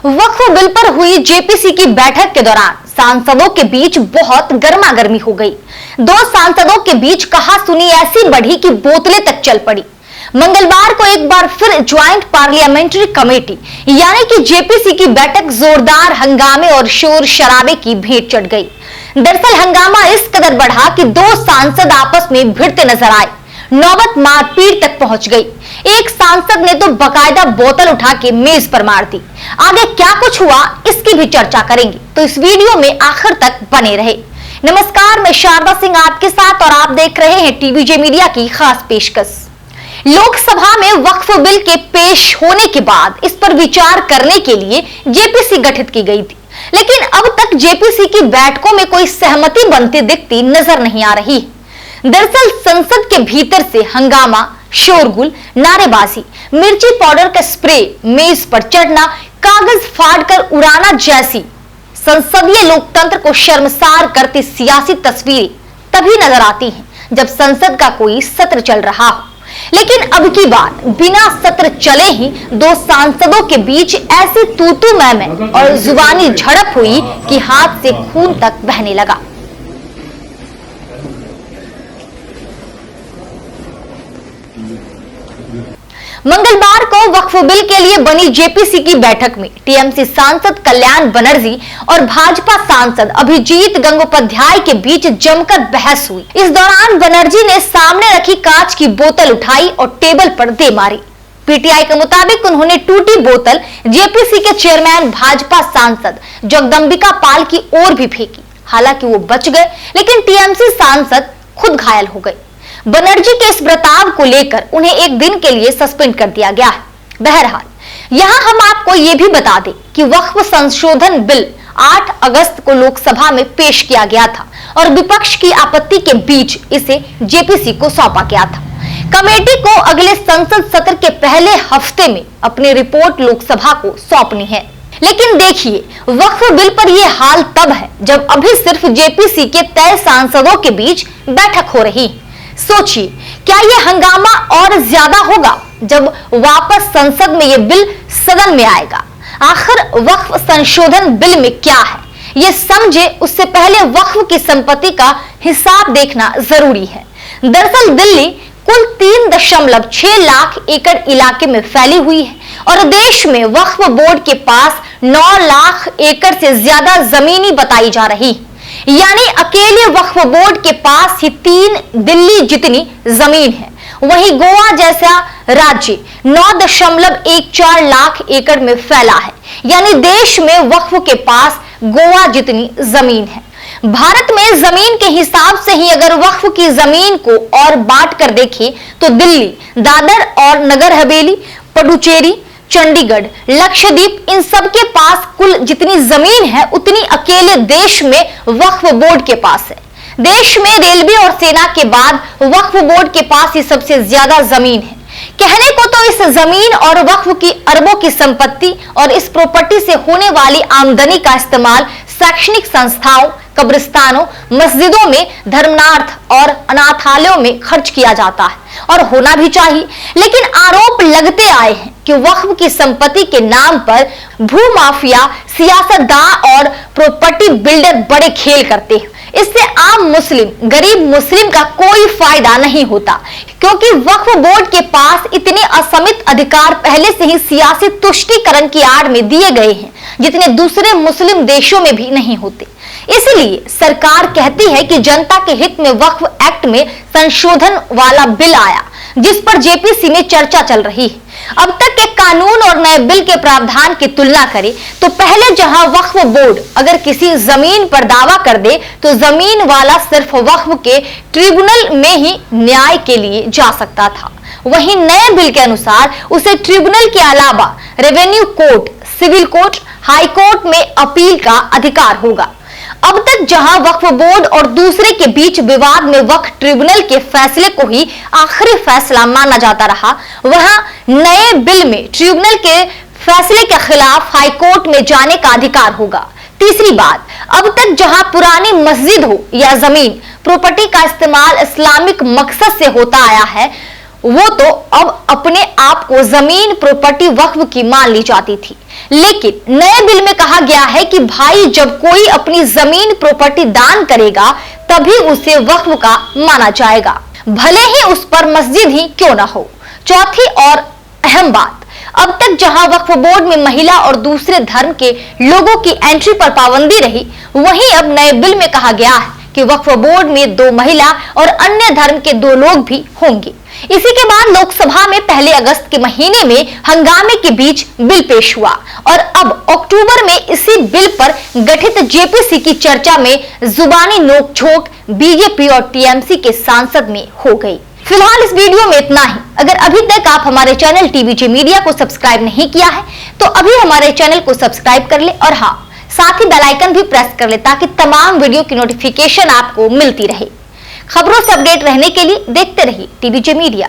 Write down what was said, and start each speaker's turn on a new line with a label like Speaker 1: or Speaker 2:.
Speaker 1: वक्फ bill पर हुई JPC की बैठक के दौरान सांसदों के बीच बहुत गर्मागर्मी हो गई। दो सांसदों के बीच कहासुनी ऐसी बढ़ी कि बोतलें तक चल पड़ी। मंगलवार को एक बार फिर ज्वाइंट पार्लियामेंट्री कमेटी यानी कि जेपीसी की बैठक जोरदार हंगामे और शोर शराबे की भेंट चढ़ गई। दरअसल हंगामा इस कदर बढ़ा कि दो सांसद आपस में भिड़ते नजर आए। नौबत मारपीट तक पहुंच गई। एक सांसद ने तो बकायदा बोतल उठा के मेज पर मार दी। आगे क्या कुछ हुआ इसकी भी चर्चा करेंगे, तो इस वीडियो में आखिर तक बने रहे। नमस्कार, मैं शारदा सिंह आपके साथ और आप देख रहे हैं टीवीजे मीडिया की खास पेशकश। लोकसभा में वक्फ बिल के पेश होने के बाद इस पर विचार करने के लिए जेपीसी गठित की गई थी, लेकिन अब तक जेपीसी की बैठकों में कोई सहमति बनती दिखती नजर नहीं आ रही। दरअसल संसद के भीतर से हंगामा, शोरगुल, नारेबाजी, मिर्ची पाउडर का स्प्रे, मेज पर चढ़ना, कागज फाड़कर उड़ाना जैसी संसदीय लोकतंत्र को शर्मसार करती सियासी तस्वीरें तभी नजर आती हैं जब संसद का कोई सत्र चल रहा हो। लेकिन अब की बार बिना सत्र चले ही दो सांसदों के बीच ऐसी तू-तू मैं और जुबानी झड़प हुई कि हाथ से खून तक बहने लगा। मंगलवार को वक्फ बिल के लिए बनी जेपीसी की बैठक में टीएमसी सांसद कल्याण बनर्जी और भाजपा सांसद अभिजीत गंगोपाध्याय के बीच जमकर बहस हुई। इस दौरान बनर्जी ने सामने रखी कांच की बोतल उठाई और टेबल पर दे मारी। पीटीआई के मुताबिक उन्होंने टूटी बोतल जेपीसी के चेयरमैन भाजपा सांसद जगदंबिका पाल की ओर भी फेंकी। हालांकि वो बच गए, लेकिन टीएमसी सांसद खुद घायल हो गए। बनर्जी के इस बर्ताव को लेकर उन्हें एक दिन के लिए सस्पेंड कर दिया गया है। बहरहाल यहां हम आपको ये भी बता दें कि वक्फ संशोधन बिल 8 अगस्त को लोकसभा में पेश किया गया था और विपक्ष की आपत्ति के बीच इसे जेपीसी को सौंपा गया था। कमेटी को अगले संसद सत्र के पहले हफ्ते में अपनी रिपोर्ट लोकसभा को सौंपनी है। लेकिन देखिए, वक्फ बिल पर यह हाल तब है जब अभी सिर्फ जेपीसी के तय सांसदों के बीच बैठक हो रही है। सोचिए, क्या यह हंगामा और ज्यादा होगा जब वापस संसद में यह बिल सदन में आएगा। आखिर वक्फ संशोधन बिल में क्या है, यह समझे उससे पहले वक्फ की संपत्ति का हिसाब देखना जरूरी है। दरअसल दिल्ली कुल 3.6 लाख एकड़ इलाके में फैली हुई है और देश में वक्फ बोर्ड के पास 9 लाख एकड़ से ज्यादा जमीनी बताई जा रही है। यानी अकेले वक्फ बोर्ड के पास ही 3 दिल्ली जितनी जमीन है। वहीं गोवा जैसा राज्य 9.14 लाख एकड़ में फैला है। यानी देश में वक्फ के पास गोवा जितनी जमीन है। भारत में जमीन के हिसाब से ही अगर वक्फ की जमीन को और बांट कर देखें तो दिल्ली, दादर और नगर हवेली, पुडुचेरी, चंडीगढ़, लक्षद्वीप, इन सब के पास कुल जितनी जमीन है उतनी अकेले देश में वक्फ बोर्ड के पास है। देश में रेलवे और सेना के बाद वक्फ बोर्ड के पास ही सबसे ज्यादा जमीन है। कहने को तो इस जमीन और वक्फ की अरबों की संपत्ति और इस प्रॉपर्टी से होने वाली आमदनी का इस्तेमाल शैक्षणिक संस्थाओं, कब्रिस्तानों, मस्जिदों में, धर्मार्थ और अनाथालयों में खर्च किया जाता है और होना भी चाहिए। लेकिन आरोप लगते आए हैं कि वक्फ की संपत्ति के नाम पर भूमाफिया, सियासतदान और प्रॉपर्टी बिल्डर बड़े खेल करते हैं। इससे आम मुस्लिम, गरीब मुस्लिम का कोई फायदा नहीं होता, क्योंकि वक्फ बोर्ड के पास इतने असीमित अधिकार पहले से ही सियासी तुष्टीकरण की आड़ में दिए गए हैं जितने दूसरे मुस्लिम देशों में भी नहीं होते। इसलिए सरकार कहती है कि जनता के हित में वक्फ एक्ट में संशोधन वाला बिल आया, जिस पर जेपीसी में चर्चा चल रही है। अब तक के कानून और नए बिल के प्रावधान की तुलना करें तो पहले जहां वक्फ बोर्ड अगर किसी जमीन पर दावा कर दे तो जमीन वाला सिर्फ वक्फ के ट्रिब्यूनल में ही न्याय के लिए जा सकता था। वहीं नए बिल के अनुसार उसे ट्रिब्यूनल के अलावा revenue court, civil court, high court में अपील का अधिकार होगा। अब तक जहां वक्फ बोर्ड और दूसरे के बीच विवाद में वक्फ ट्रिब्यूनल के फैसले को ही आखिरी फैसला माना जाता रहा, वहां नए बिल में ट्रिब्यूनल के फैसले के खिलाफ हाई कोर्ट में जाने का अधिकार होगा। तीसरी बात, अब तक जहां पुरानी मस्जिद हो या जमीन प्रॉपर्टी का इस्तेमाल इस्लामिक मकसद से होता आया है, वो तो अब अपने आप को जमीन प्रॉपर्टी वक्फ की मान ली जाती थी। लेकिन नए बिल में कहा गया है कि भाई जब कोई अपनी जमीन प्रॉपर्टी दान करेगा तभी उसे वक्फ का माना जाएगा, भले ही उस पर मस्जिद ही क्यों ना हो। चौथी और अहम बात, अब तक जहां वक्फ बोर्ड में महिला और दूसरे धर्म के लोगों की एंट्री पर पाबंदी रही, वहीं अब नए बिल में कहा गया है कि वक्फ बोर्ड में 2 महिला और अन्य धर्म के 2 लोग भी होंगे। इसी के बाद लोकसभा में 1 अगस्त के महीने में हंगामे के बीच बिल पेश हुआ और अब अक्टूबर में इसी बिल पर गठित जेपीसी की चर्चा में जुबानी नोकझोंक बीजेपी और टीएमसी के सांसद में हो गई। फिलहाल इस वीडियो में इतना ही। अगर अभी तक आप हमारे चैनल टीवीजे मीडिया को सब्सक्राइब नहीं किया है तो अभी हमारे चैनल को सब्सक्राइब कर ले और हाँ, साथ ही बेल आइकन भी प्रेस कर ले ताकि तमाम वीडियो की नोटिफिकेशन आपको मिलती रहे। खबरों से अपडेट रहने के लिए देखते रहिए टीवीजे मीडिया।